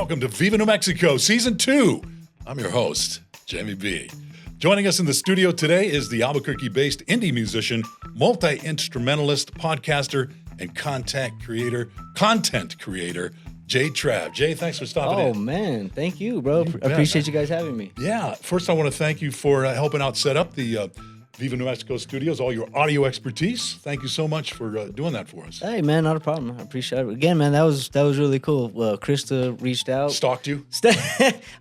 welcome to Viva New Mexico, Season 2. I'm your host, Jamie B. Joining us in the studio today is the Albuquerque-based indie musician, multi-instrumentalist, podcaster, and content creator, J Trav. Jay, thanks for stopping in. Oh, man. Thank you, bro. I appreciate you guys having me. Yeah. First, I want to thank you for helping out set up the Viva New Mexico studios, all your audio expertise. Thank you so much for doing that for us. Hey, man, not a problem. I appreciate it. Again, man, that was really cool. Krista reached out. Stalked you?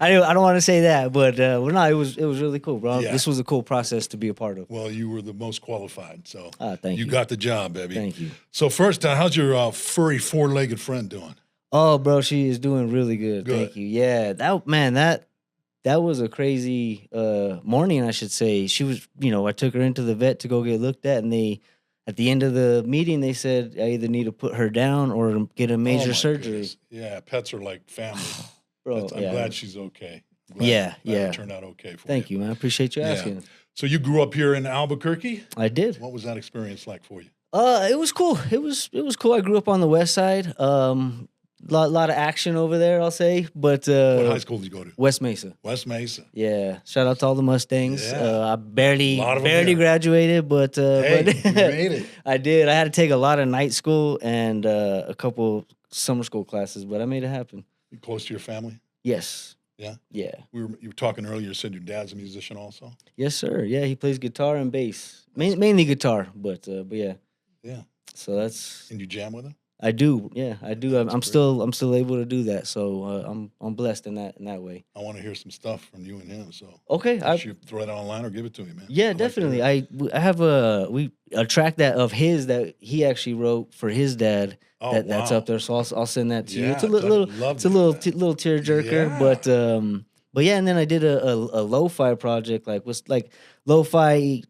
I don't want to say that, but no, it was really cool, bro. Yeah. This was a cool process to be a part of. Well, you were the most qualified, so thank you. You got the job, baby. Thank you. So first, how's your furry four-legged friend doing? Oh, bro, she is doing really good. Thank you. Yeah, that was a crazy morning, I should say. She was, I took her into the vet to go get looked at, and at the end of the meeting, they said I either need to put her down or get a major surgery. Goodness. Yeah, pets are like family. Bro, I'm glad she's okay. Glad it turned out okay for you. Thank you, man. I appreciate you asking. So you grew up here in Albuquerque? I did. What was that experience like for you? It was cool. It was cool. I grew up on the west side. Lot of action over there, I'll say. But what high school did you go to? West Mesa. West Mesa. Yeah. Shout out to all the Mustangs. Yeah. I barely graduated, but you made it. I did. I had to take a lot of night school and a couple summer school classes, but I made it happen. You close to your family? Yes. Yeah? Yeah. You were talking earlier, you said your dad's a musician also? Yes, sir. Yeah, he plays guitar and bass. Mainly guitar, but yeah. Yeah. So that's. And you jam with him? I do, yeah, I do. I'm still able to do that, so I'm blessed in that way. I want to hear some stuff from you and him. So okay, you throw it online or give it to me, man. Yeah, definitely. I have a track of his that he actually wrote for his dad. That's up there, so I'll send that to you. It's a little tearjerker, but yeah. And then I did a lo-fi project, like lo-fi.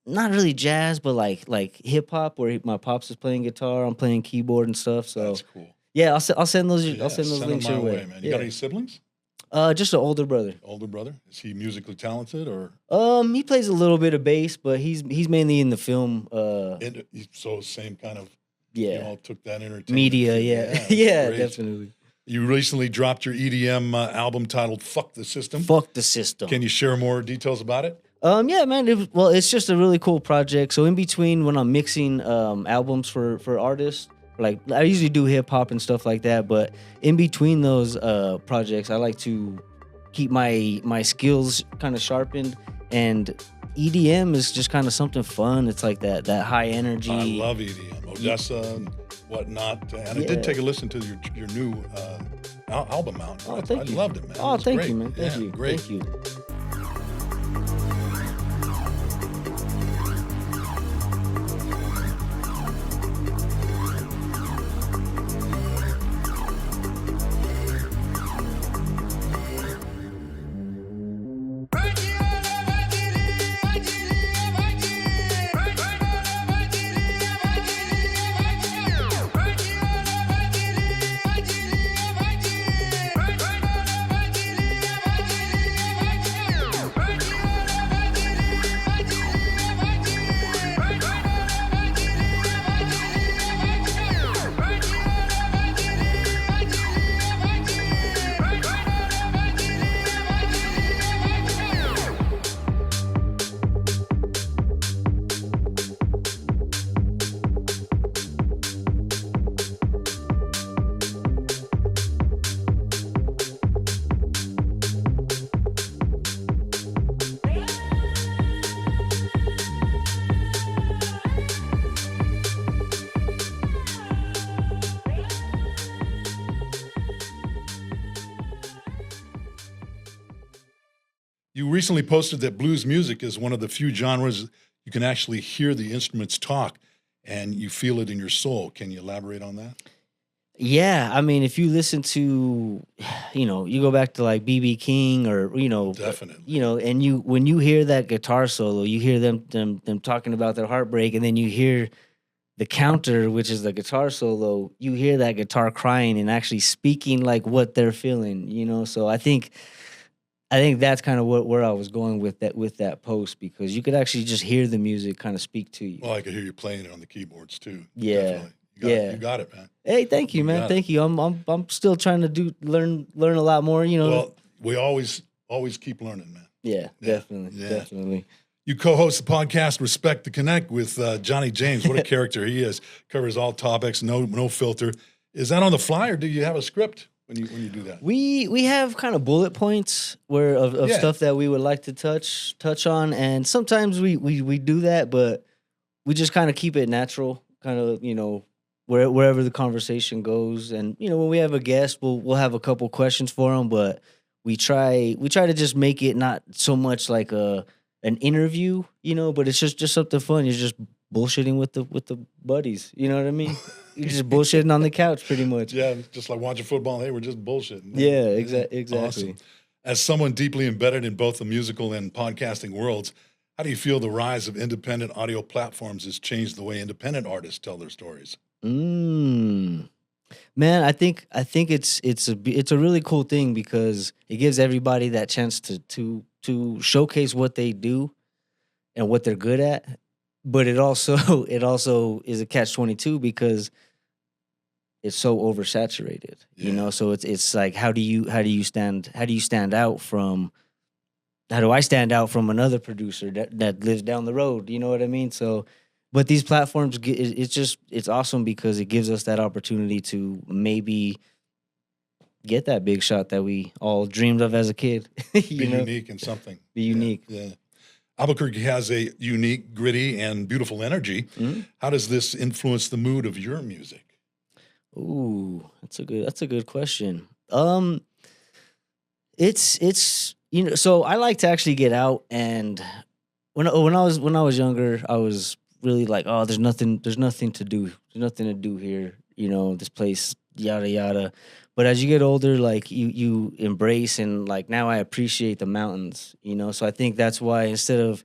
Not really jazz, but like hip hop, where my pops is playing guitar, I'm playing keyboard and stuff. So that's cool. Yeah, I'll send those. I'll send those links your way, man. You got any siblings? Just an older brother. Older brother? Is he musically talented or? He plays a little bit of bass, but he's mainly in the film. So same kind of. Took that entertainment media. Yeah, definitely. You recently dropped your EDM album titled "Fuck the System." Fuck the System. Can you share more details about it? Yeah, man. It's just a really cool project. So in between when I'm mixing albums for artists, like I usually do hip hop and stuff like that, but in between those projects, I like to keep my skills kind of sharpened. And EDM is just kind of something fun. It's like that high energy. I love EDM, Odessa and whatnot. And I did take a listen to your new album out. Oh, thank you. I loved it, man. Oh, thank you, man. Thank you. Great. Thank you. You recently posted that blues music is one of the few genres you can actually hear the instruments talk and you feel it in your soul. Can you elaborate on that? Yeah, I mean, if you listen to, you go back to like B.B. King or, definitely, and when you hear that guitar solo, you hear them talking about their heartbreak, and then you hear the counter, which is the guitar solo, you hear that guitar crying and actually speaking like what they're feeling, So I think that's kind of where I was going with that post, because you could actually just hear the music kind of speak to you. Well, I could hear you playing it on the keyboards too. Yeah. Definitely. You got it, man. Hey, thank you, man. Thank you. I'm still trying to learn a lot more. Well, we always keep learning, man. Yeah, definitely. You co-host the podcast Respect to Connect with Johnny James. What a character he is. Covers all topics, no filter. Is that on the fly, or do you have a script when you do that? We have kind of bullet points of stuff that we would like to touch on, and sometimes we do that, but we just kind of keep it natural, kind of wherever the conversation goes. And when we have a guest, we'll have a couple questions for them, but we try to just make it not so much like an interview, but it's just something fun. You're just bullshitting with the buddies. You know what I mean? You're just bullshitting on the couch, pretty much. Yeah, just like watching football. Hey, we're just bullshitting. Yeah, exactly. Awesome. As someone deeply embedded in both the musical and podcasting worlds, how do you feel the rise of independent audio platforms has changed the way independent artists tell their stories? Man, I think it's a really cool thing because it gives everybody that chance to showcase what they do and what they're good at. But it also is a catch-22 because it's so oversaturated. So it's like how do I stand out from another producer that lives down the road? You know what I mean? So, but these platforms, it's awesome because it gives us that opportunity to maybe get that big shot that we all dreamed of as a kid. Be unique in something. Be unique. Yeah. Albuquerque has a unique, gritty, and beautiful energy. Mm-hmm. How does this influence the mood of your music? Ooh, that's a good question. It's so I like to actually get out, and when I was younger, I was really like, oh, there's nothing to do. There's nothing to do here. This place, yada yada. But as you get older, like you embrace, and like now I appreciate the mountains. So I think that's why instead of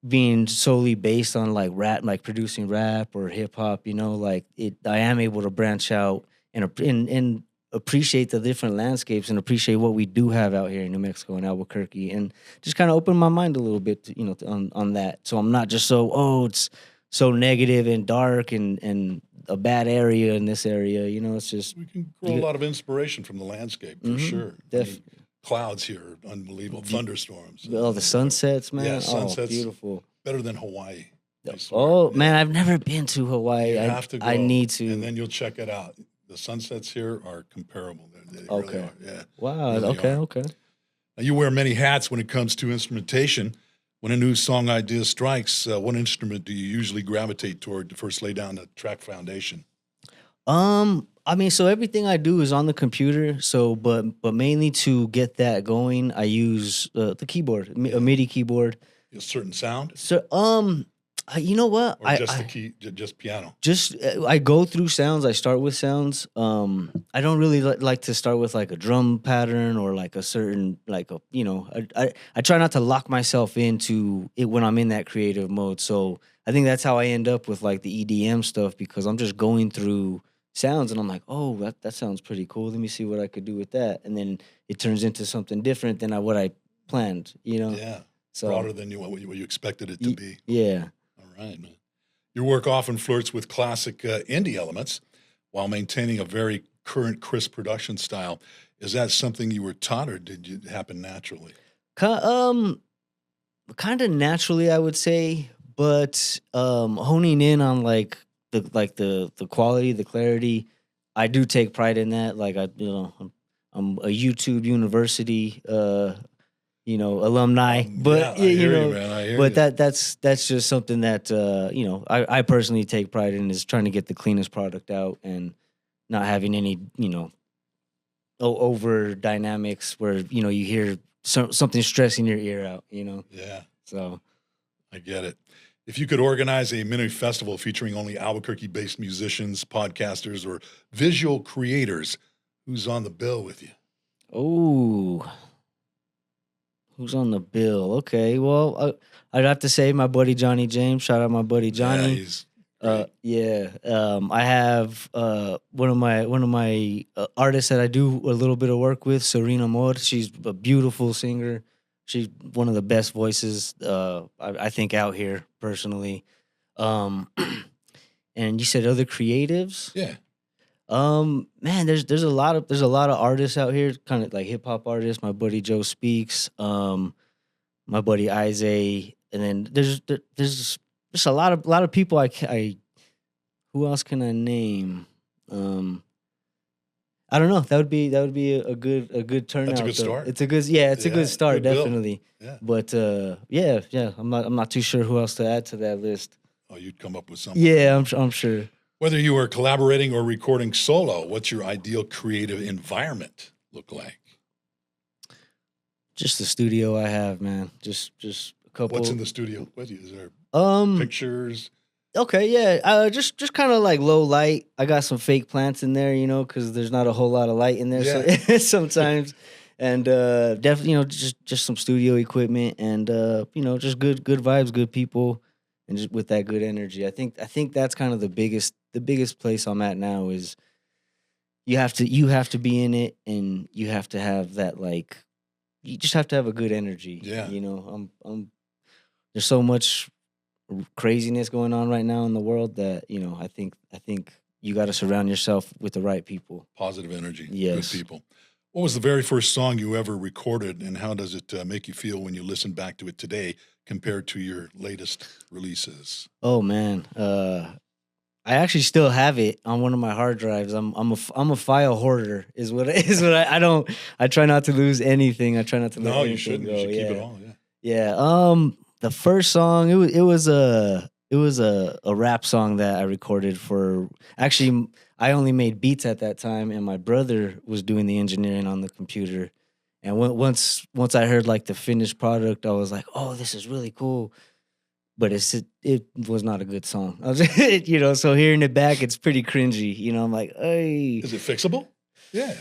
being solely based on like rap, like producing rap or hip hop, I am able to branch out and appreciate the different landscapes and appreciate what we do have out here in New Mexico and Albuquerque, and just kind of open my mind a little bit, on that. So I'm not just it's so negative and dark and a bad area in this area. It's just we can grow a lot of inspiration from the landscape for sure. Clouds here are unbelievable, thunderstorms. Oh, the sunsets, man. Yeah, sunsets. Beautiful. Better than Hawaii. Man, I've never been to Hawaii. You have to go. I need to. And then you'll check it out. The sunsets here are comparable. They okay. Really are. Yeah. Wow. Really Okay. Now, you wear many hats when it comes to instrumentation. When a new song idea strikes, what instrument do you usually gravitate toward to first lay down the track foundation? So everything I do is on the computer. So, but mainly to get that going, I use the keyboard, a MIDI keyboard. A certain sound. So, you know what? Or just piano. I go through sounds. I start with sounds. I don't really like to start with like a drum pattern or like a certain I try not to lock myself into it when I'm in that creative mode. So I think that's how I end up with like the EDM stuff, because I'm just going through sounds and I'm like, oh, that sounds pretty cool. Let me see what I could do with that, and then it turns into something different than what I planned. Yeah. So broader than what you expected it to be. Yeah. All right, man. Your work often flirts with classic indie elements while maintaining a very current, crisp production style. Is that something you were taught, or did it happen naturally? Kind of naturally, I would say, but honing in on the quality, the clarity, I do take pride in that. Like I'm a YouTube University alumni, but I hear you, man. I hear but you. that's just something that I personally take pride in, is trying to get the cleanest product out and not having any over dynamics where you hear something stressing your ear out. Yeah. So I get it. If you could organize a mini festival featuring only Albuquerque-based musicians, podcasters, or visual creators, who's on the bill with you? Oh. Who's on the bill? Okay, well, I'd have to say my buddy Johnny James. Shout out my buddy Johnny. Yeah, he's great. I have one of my artists that I do a little bit of work with, Serena Moore. She's a beautiful singer. She's one of the best voices I think out here personally. And you said other creatives? Yeah. Man, there's a lot of artists out here, kind of like hip hop artists. My buddy Joe Speaks, my buddy Isaac, and then there's just a lot of people. Who else can I name? I don't know. That would be a good turnout. That's a good start. It's a good start, good definitely. Yeah. But yeah. I'm not too sure who else to add to that list. Oh, you'd come up with something. Yeah, I'm sure. Whether you are collaborating or recording solo, what's your ideal creative environment look like? Just the studio I have, man. Just a couple. What's in the studio? What is there? Pictures. Okay, yeah. Just kind of like low light. I got some fake plants in there, because there's not a whole lot of light in there so, sometimes. And definitely, just some studio equipment and just good vibes, good people, and just with that good energy. I think that's kind of the biggest place I'm at now is you have to be in it, and you have to have that, like, you just have to have a good energy. Yeah. I'm there's so much craziness going on right now in the world that I think you got to surround yourself with the right people. Positive energy. Yes. Good people. What was the very first song you ever recorded, and how does it make you feel when you listen back to it today compared to your latest releases? Oh man, I actually still have it on one of my hard drives. I'm a file hoarder. Is what I don't. I try not to lose anything. I try not to let anything you shouldn't. go. You should yeah. keep it all. Yeah. Yeah. The first song it was a rap song that I recorded for. Actually, I only made beats at that time, and my brother was doing the engineering on the computer. And once I heard like the finished product, I was like, "Oh, this is really cool." But it was not a good song. I was, so hearing it back, it's pretty cringy. I'm like, hey. Is it fixable? Yeah.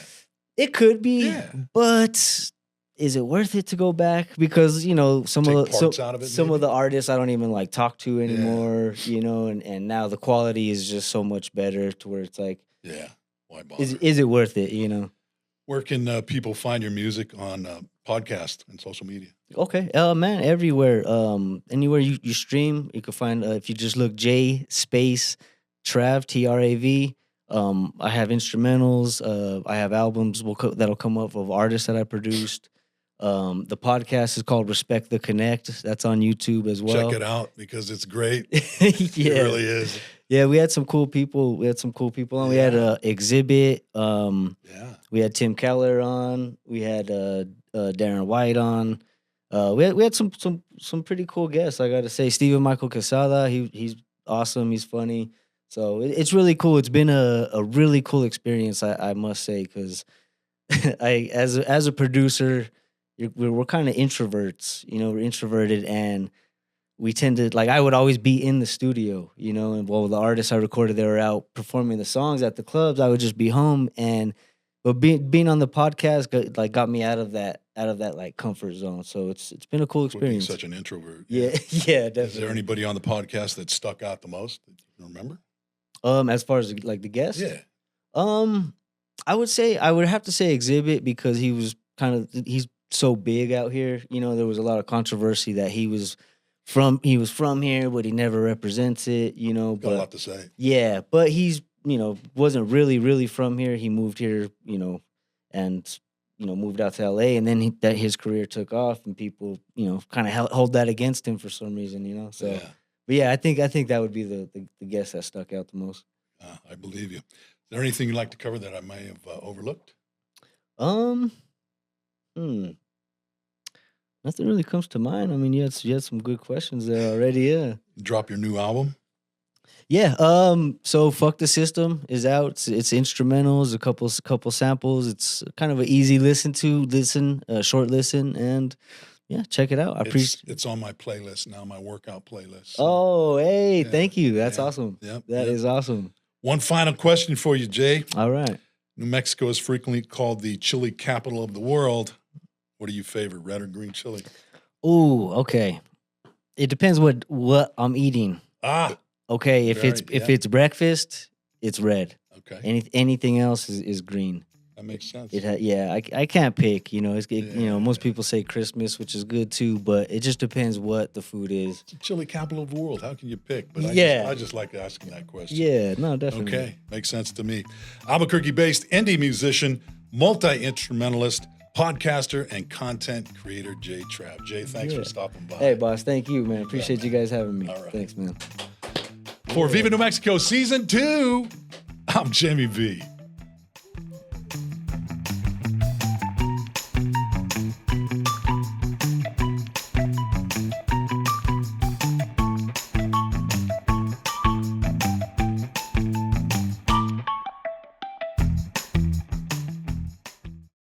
It could be, but is it worth it to go back? Because some of the artists I don't even like talk to anymore. And now the quality is just so much better to where it's like, yeah, why bother? Is it worth it? Where can people find your music on podcast and social media? Okay, man, everywhere. Anywhere you stream, you can find. If you just look J space Trav Trav. I have instrumentals. I have albums that'll come up of artists that I produced. The podcast is called Respect the Connect. That's on YouTube as well. Check it out because it's great. Yeah. It really is. Yeah, we had some cool people. On. We had Exhibit. We had Tim Keller on. We had Darren White on. We had some pretty cool guests. I got to say, Stephen Michael Quesada. He's awesome. He's funny. So it's really cool. It's been a really cool experience. I must say, because as a producer, we're kind of introverts. We're introverted, and we tend to, like, I would always be in the studio, and while the artists I recorded, they were out performing the songs at the clubs, I would just be home. But being on the podcast got me out of that like comfort zone. So it's been a cool experience. Being such an introvert. Yeah, yeah, definitely. Is there anybody on the podcast that stuck out the most that you remember? As far as like the guest? Yeah. I would have to say Exhibit, because he's so big out here. There was a lot of controversy that he was from here, but he never represents it, Got a lot to say. Yeah, but he's, wasn't really from here. He moved here, and, moved out to LA, and then his career took off, and people, kind of hold that against him for some reason, So, yeah. But yeah, I think that would be the guest that stuck out the most. I believe you. Is there anything you'd like to cover that I may have overlooked? Nothing really comes to mind. I mean, you had some good questions there already. Yeah. Drop your new album. Yeah. So Fuck the System is out. It's instrumentals, a couple samples. It's kind of an easy short listen, and yeah, check it out. It's on my playlist now, my workout playlist. Oh, hey, thank you. That's awesome. Yep, That is awesome. One final question for you, Jay. All right. New Mexico is frequently called the chili capital of the world. What do you favor, red or green chili? Ooh, okay. It depends what I'm eating. Okay, if it's breakfast, it's red. Okay. Anything else is green. That makes sense. I can't pick. Most people say Christmas, which is good too, but it just depends what the food is. It's the chili capital of the world. How can you pick? But I just like asking that question. Yeah, no, definitely. Okay, makes sense to me. Albuquerque-based indie musician, multi-instrumentalist, podcaster, and content creator, J Trav. Jay, thanks for stopping by. Hey, boss, thank you, man. Appreciate you guys having me. All right. Thanks, man. For Viva New Mexico Season 2, I'm Jamie B.